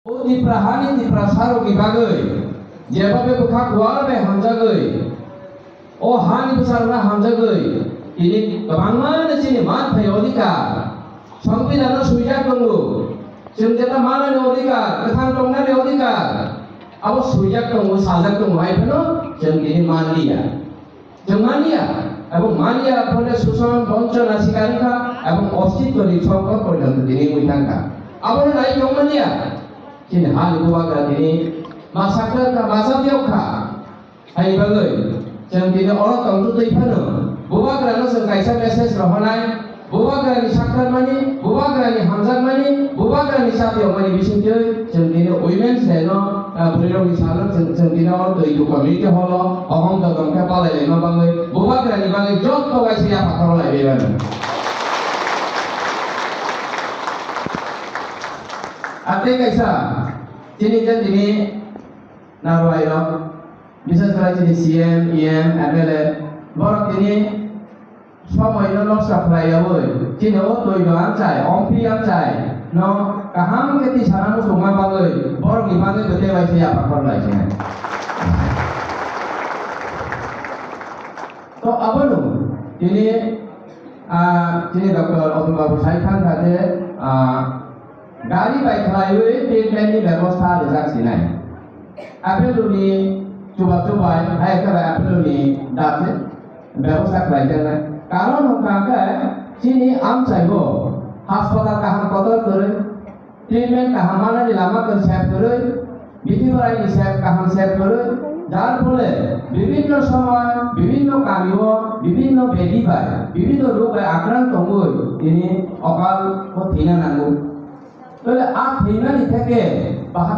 Diprahani diprasaro gibagai, jebabe buka kuarbe hamjagai, oh hani besarna hamjagai, ini kebanggaan sini mat hayodika, संविधान सुइजा दंगो जों जेब्ला मालानि अधिकार गोथां दंनानि अधिकार अब सुइजा दंगो साजा दंगो आइफोनो जों दिनै मानिया এবং মানিয়া ফলে শোষণ বঞ্চনা শিকারিতা এবং অস্তিত্বহীন সংকট পর্যন্ত দিনে বইথাঙ্কা আবার নাই দংমানিয়া जिन हाल गुवाग्रा दिनै मासाखा मासाबियावखा हाइबागै जों दिनै अर तंतु दैफानो बुवाग्रानो जों कायसा मेसेज रहनाय बुवाग्रानि साखारमानि बुवाग्रानि हामजामानि बुवाग्रानि साबियाव मानि बिसिंजो जों दिनै उइमेन्स डेनो ब्रिरंनि सालन जों दिनै अर दैखौ कमिउनिटि हल अहम दगमखा पालायलायनो बाङै बुवाग्रानि बाङै जत्त गायसे आफादराव लायबायबानो Ate kaisa sini kan ini naruh ayo bisa sekali sini CM, EM, MLA borok ini semua ini no supply ya boy sini oh tuh itu ancai, ompi ancai no kaham keti sana musuh mah bangai borok di bangai gede baik siapa kor lagi sini to apa nu ini sini dokter Otum Babu Saipan kata गाड़ी bike खलायो treatment की व्यवस्था दिजासिनाय आपेलुनि चुबा हाय करा आपेलुनि दाते व्यवस्था खालायदों कारण हमकाके सिनि आम चाइबो हास्पाताल काहाम कदर करे ट्रीटमेंट काहामानानि लामा कर सेफ करे बिधिबरायनि सेफ काहाम सेफ करे যার ফলে বিভিন্ন সময় বিভিন্ন কামিও বিভিন্ন বেদি পায় বিভিন্ন রোগে আক্রান্ত হই তিনি অকাল ও থিনা নাঙ্গু তাহলে আ থিনানি থেকে বাহাকে